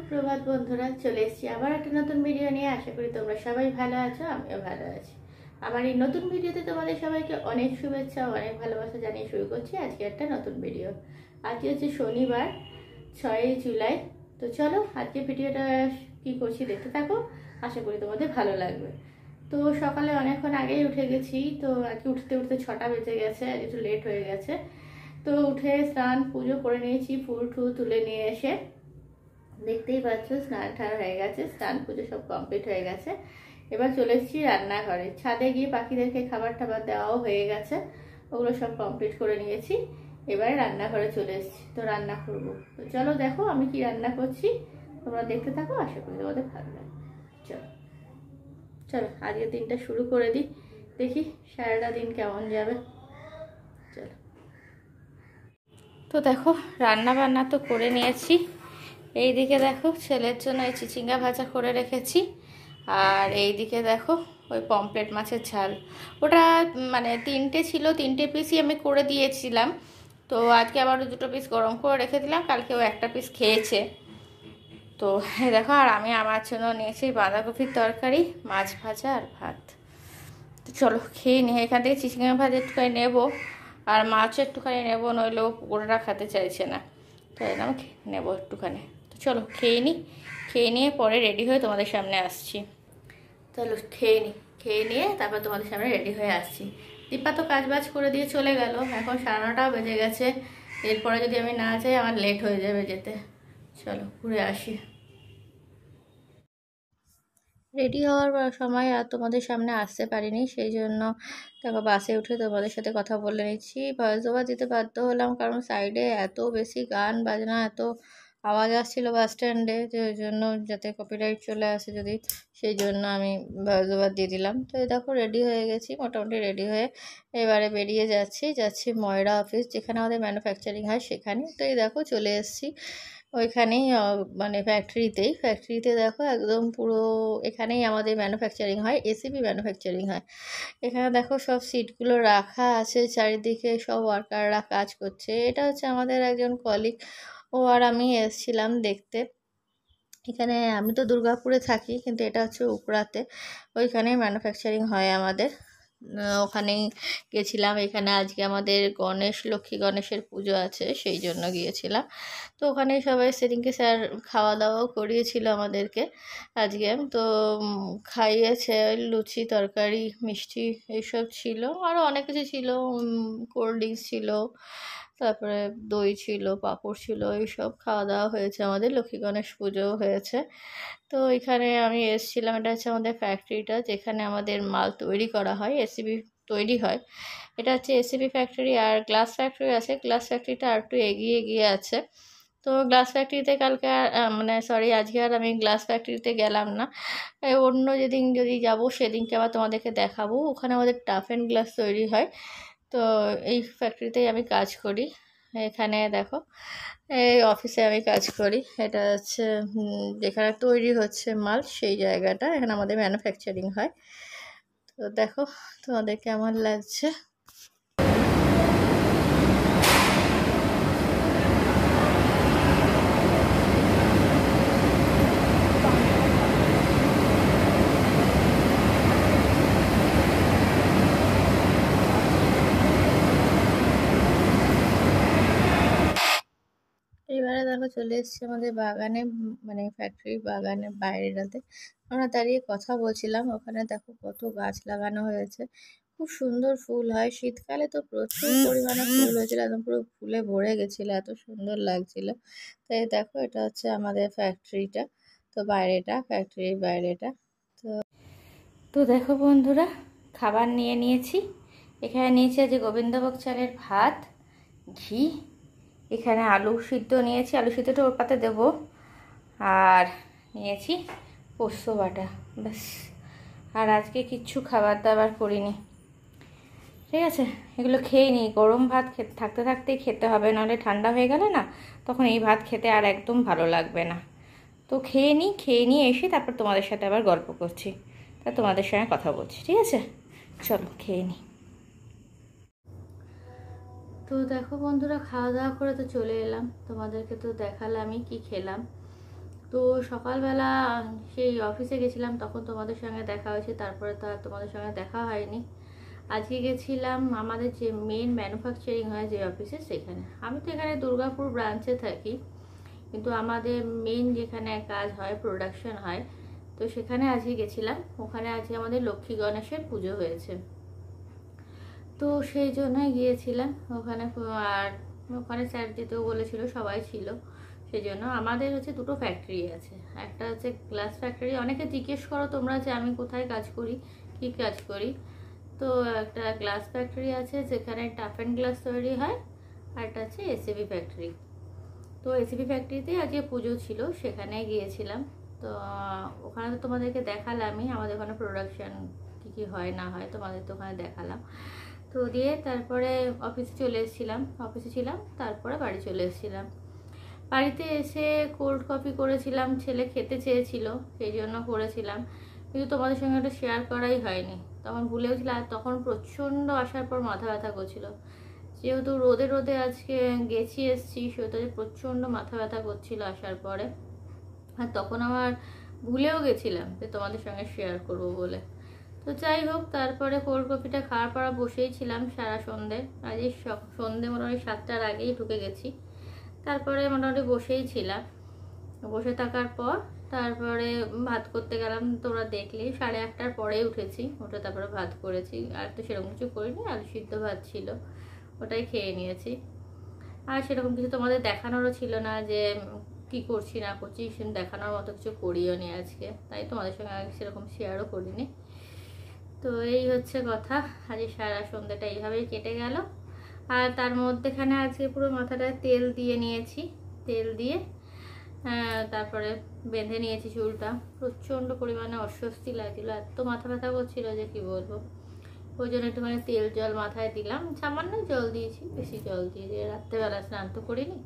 সুপ্রভাত বন্ধুরা, চলে এসেছি আবার একটা নতুন ভিডিও নিয়ে। আশা করি তোমরা সবাই ভালো আছো, আমিও ভালো আছি। আমার এই নতুন ভিডিওতে তোমাদের সবাইকে অনেক শুভেচ্ছা, অনেক ভালোবাসা জানিয়ে শুরু করছি আজকে একটা নতুন ভিডিও। আজকে হচ্ছে শনিবার, 6ই জুলাই। তো চলো আজকে ভিডিওটা কি করছি দেখতে থাকো, আশা করি তোমাদের ভালো লাগবে। তো সকালে অনেকক্ষণ আগেই উঠে গেছি, তো আজকে উঠতে উঠতে 6টা বেজে গেছে, আজ একটু লেট হয়ে গেছে। তো উঠে স্নান পুজো করে নিয়েছি, ফুল টুল তুলে নিয়ে এসে দেখতেই পাচ্ছ স্নান টান হয়ে গেছে, স্নান পুজো সব কমপ্লিট হয়ে গেছে। এবার চলে এসেছি রান্নাঘরে, ছাদে গিয়ে পাখিদেরকে খাবার টাবার দেওয়াও হয়ে গেছে, ওগুলো সব কমপ্লিট করে নিয়েছি। এবারে রান্নাঘরে চলে এসেছি, তো রান্না করবো। তো চলো দেখো আমি কি রান্না করছি, তোমরা দেখতে থাকো, আশা করি তোমাদের ভালো লাগবে। চলো চলো আজকের দিনটা শুরু করে দিই, দেখি সারাটা দিন কেমন যাবে। চলো। তো দেখো রান্না বান্না তো করে নিয়েছি। এইদিকে দেখো ছেলের জন্য এই চিচিঙ্গা ভাজা করে রেখেছি, আর এইদিকে দেখো ওই পমফ্রেট মাছের ঝাল। ওটা মানে 3টে ছিল, 3টে পিসই আমি করে দিয়েছিলাম। তো আজকে আবার 2টো পিস গরম করে রেখে দিলাম, কালকে ও একটা পিস খেয়েছে। তো দেখো, আর আমি আমার জন্য নিয়েছি বাঁধাকপির তরকারি, মাছ ভাজা আর ভাত। তো চলো খেয়ে নিই। এখান থেকে চিচিঙ্গা ভাজা একটুখানি নেবো, আর মাছও একটুখানি নেবো, নইলেও ওরা খেতে চাইছে না, তাই না নেবো একটুখানি। তো চলো খেয়ে নিই, খেয়ে নিয়ে পরে রেডি হয়ে তোমাদের সামনে আসছি। চলো খেয়ে নিই, খেয়ে নিয়ে তারপর তোমাদের সামনে রেডি হয়ে আসছি। দীপা তো কাজ বাজ করে দিয়ে চলে গেল, এখন 9:30টাও বেজে গেছে। এরপরে যদি আমি না যাই আমার লেট হয়ে যাবে যেতে। চলো ঘুরে আসি। রেডি হওয়ার সময় আর তোমাদের সামনে আসতে পারিনি, সেই জন্য দেখো বাসে উঠে তোমাদের সাথে কথা বলে নিচ্ছি। ভয়েস ওভার দিতে বাধ্য হলাম, কারণ সাইডে এত বেশি গান বাজনা, এত আওয়াজ আসছিলো বাস স্ট্যান্ডে, যে ওই জন্য যাতে কপিরাইট চলে আসে যদি, সেই জন্য আমি ভয়েস ওভার দিয়ে দিলাম। তো এই দেখো রেডি হয়ে গেছি, মোটামুটি রেডি হয়ে এবারে বেরিয়ে যাচ্ছি ময়রা অফিস, যেখানে আমাদের ম্যানুফ্যাকচারিং হয় সেখানে। তো এই দেখো চলে এসেছি ওইখানেই, মানে ফ্যাক্টরিতে দেখো একদম পুরো এখানেই আমাদের ম্যানুফ্যাকচারিং হয়, এসিবি ম্যানুফ্যাকচারিং হয়। এখানে দেখো সব সিটগুলো রাখা আছে, চারিদিকে সব ওয়ার্কাররা কাজ করছে। এটা হচ্ছে আমাদের একজন কলিগ, ও আর আমি এসেছিলাম দেখতে। এখানে আমি তো দুর্গাপুরে থাকি, কিন্তু এটা হচ্ছে উকড়াতে, ওইখানেই ম্যানুফ্যাকচারিং হয় আমাদের। ওখানেই গেছিলাম। এখানে আজকে আমাদের লক্ষ্মী গণেশের পুজো আছে, সেই জন্য গিয়েছিলাম। তো ওখানে সবাই সেদিনকে স্যার খাওয়া দাওয়াও করিয়েছিল আমাদেরকে আজকে। তো খাইয়েছে, লুচি তরকারি মিষ্টি এইসব ছিল, আরও অনেক কিছু ছিল, কোল্ড ড্রিঙ্কস ছিল, তারপরে দই ছিল, পাঁপড় ছিল, এইসব খাওয়া দাওয়া হয়েছে। আমাদের লক্ষ্মী গণেশ পুজোও হয়েছে। তো এখানে আমি এসেছিলাম, এটা হচ্ছে আমাদের ফ্যাক্টরিটা, যেখানে আমাদের মাল তৈরি করা হয়, এসিবি তৈরি হয়। এটা হচ্ছে এসিবি ফ্যাক্টরি। আর গ্লাস ফ্যাক্টরি আছে, গ্লাস ফ্যাক্টরিটা আর একটু এগিয়ে গিয়ে আছে। তো গ্লাস ফ্যাক্টরিতে কালকে মানে সরি আজকে আর আমি গ্লাস ফ্যাক্টরিতে গেলাম না। অন্য যেদিন যদি যাব সেদিনকে আবার তোমাদেরকে দেখাবো। ওখানে আমাদের টাফ অ্যান্ড গ্লাস তৈরি হয়, তো এই ফ্যাক্টরিতেই আমি কাজ করি। এখানে দেখো এই অফিসে আমি কাজ করি, এটা হচ্ছে যেখানে তৈরি হচ্ছে মাল, সেই জায়গাটা, এখানে আমাদের ম্যানুফ্যাকচারিং হয়। তো দেখো তোমাদের কেমন লাগছে। এবারে দেখো চলে এসেছি আমাদের বাগানে, মানে ফ্যাক্টরির বাগানের বাইরেটাতে। আমরা দাঁড়িয়ে কথা বলছিলাম, ওখানে দেখো কত গাছ লাগানো হয়েছে, খুব সুন্দর ফুল হয়। শীতকালে তো প্রচুর পরিমাণে ফুল হয়েছিল, একদম পুরো ফুলে ভরে গেছিলো, এত সুন্দর লাগছিল। তাই দেখো এটা হচ্ছে আমাদের ফ্যাক্টরিটা, তো বাইরেটা, ফ্যাক্টরির বাইরেটা। তো তো দেখো বন্ধুরা, খাবার নিয়ে নিয়েছি। এখানে নিয়েছি আজ গোবিন্দভোগ চালের ভাত, ঘি, এখানে আলু সিদ্ধ নিয়েছি, আলু সিদ্ধটা ওর পাতে দেবো, আর নিয়েছি পোস্ত বাটা, ব্যাস। আর আজকে কিচ্ছু খাবার দাবার করিনি, ঠিক আছে। এগুলো খেয়ে নিই, গরম ভাত থাকতে থাকতেই খেতে হবে, নাহলে ঠান্ডা হয়ে গেলে না তখন এই ভাত খেতে আর একদম ভালো লাগবে না। তো খেয়ে নিই, খেয়ে নিয়ে এসে তারপর তোমাদের সাথে আবার গল্প করছি, তা তোমাদের সঙ্গে কথা বলছি, ঠিক আছে। চলো খেয়ে নিই। তো দেখো বন্ধুরা, খাওয়া দাওয়া করে তো চলে এলাম, তোমাদেরকে তো দেখালামই কি খেলাম। তো সকালবেলা সেই অফিসে গেছিলাম, তখন তোমাদের সঙ্গে দেখা হয়েছে, তারপরে তো আর তোমাদের সঙ্গে দেখা হয়নি। আজকে গেছিলাম আমাদের যে মেন ম্যানুফ্যাকচারিং হয় যে অফিসে, সেখানে। আমি তো এখানে দুর্গাপুর ব্রাঞ্চে থাকি, কিন্তু আমাদের মেন যেখানে কাজ হয়, প্রোডাকশন হয়, তো সেখানে আজকে গেছিলাম। ওখানে আজকে আমাদের লক্ষ্মী গণেশের পুজো হয়েছে, তো সেই জন্যই গিয়েছিলাম ওখানে। আর ওখানে স্যার যেতেও বলেছিল, সবাই ছিল। সেই জন্য আমাদের হচ্ছে দুটো ফ্যাক্টরি আছে। একটা হচ্ছে গ্লাস ফ্যাক্টরি। অনেকে জিজ্ঞেস করো তোমরা যে আমি কোথায় কাজ করি, কি কাজ করি। তো একটা গ্লাস ফ্যাক্টরি আছে যেখানে টাফ অ্যান্ড গ্লাস তৈরি হয়, আর একটা হচ্ছে এসিবি ফ্যাক্টরি। তো এসিবি ফ্যাক্টরিতে আজকে পুজো ছিল, সেখানে গিয়েছিলাম। তো ওখানে তো তোমাদেরকে দেখালামই আমাদের ওখানে প্রোডাকশান কী কী হয় না হয়, তোমাদের তো ওখানে দেখালাম। তো দিয়ে তারপরে অফিসে চলে এসেছিলাম, অফিসে ছিলাম, তারপরে বাড়ি চলে এসেছিলাম। বাড়িতে এসে কোল্ড কফি করেছিলাম, ছেলে খেতে চেয়েছিল সেই জন্য করেছিলাম, কিন্তু তোমাদের সঙ্গে ওটা শেয়ার করাই হয়নি। তখন ভুলেও ছিল, আর তখন প্রচণ্ড আসার পর মাথা ব্যথা করছিল। যেহেতু রোদে রোদে আজকে গেছি এসছি, সেহেতু প্রচণ্ড মাথা ব্যথা করছিল আসার পরে। আর তখন আমার ভুলেও গেছিলাম যে তোমাদের সঙ্গে শেয়ার করব বলে। তো যাই হোক, তারপরে কোল্ড কফিটা খাওয়ার পর বসেই ছিলাম সারা সন্ধে। আজ সন্ধে মোটামুটি 7টার আগেই ঢুকে গেছি। তারপরে মোটামুটি বসেই ছিলাম। বসে থাকার পর তারপরে ভাত করতে গেলাম। তোমরা দেখলে 8:30টার পরেই উঠেছি, উঠে তারপরে ভাত করেছি। আর তো সেরকম কিছু করিনি, আলু সিদ্ধ ভাত ছিল, ওটাই খেয়ে নিয়েছি। আর সেরকম কিছু তোমাদের দেখানোরও ছিল না, যে কি করছি না করছি দেখানোর মতো কিছু করিও নি আজকে, তাই তোমাদের সঙ্গে আগে সেরকম শেয়ারও করিনি। তো এই হচ্ছে কথা। আজ সারা সন্ধ্যাটা এইভাবেই কেটে গেল। আর তার মধ্যেখানে আজকে পুরো মাথাটায় তেল দিয়ে নিয়েছি, তেল দিয়ে তারপরে বেঁধে নিয়েছি চুলটা। প্রচণ্ড পরিমাণে অস্বস্তি লাগছিল, এত মাথা ব্যথা করছিল যে কি বলবো। ওই জন্য একটুখানি তেল জল মাথায় দিলাম, সামান্য জল দিয়েছি, বেশি জল দিয়ে দিয়ে রাত্রেবেলা স্নান তো করিনি,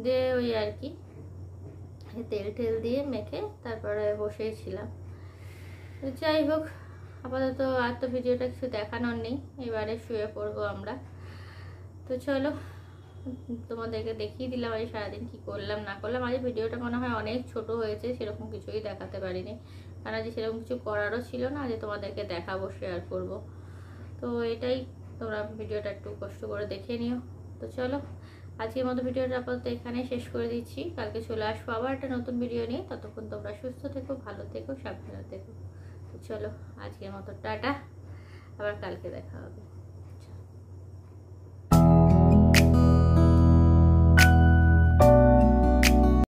দিয়ে ওই আর কি তেল টেল দিয়ে মেখে তারপরে বসেই ছিলাম। যাই হোক, আপাতত আর তো ভিডিওটা কিছু দেখানোর নেই, এবারে শুয়ে পড়বো আমরা। তো চলো, তোমাদেরকে দেখিয়ে দিলাম আজ সারাদিন কী করলাম না করলাম। আজ ভিডিওটা মনে হয় অনেক ছোট হয়েছে, সেরকম কিছুই দেখাতে পারিনি, কারণ আজ সেরকম কিছু করারও ছিল না যে তোমাদেরকে দেখাবো, শেয়ার করব। তো এটাই, তোমরা ভিডিওটা একটু কষ্ট করে দেখে নিও। তো চলো, আজকের মতো ভিডিওটা আপাতত এখানেই শেষ করে দিচ্ছি। কালকে চলে আসবো আবার একটা নতুন ভিডিও নিয়ে। ততক্ষণ তোমরা সুস্থ থেকো, ভালো থেকো, সাবধানে থেকো। তো চলো, আজকের মতো টাটা, আবার কালকে দেখা হবে।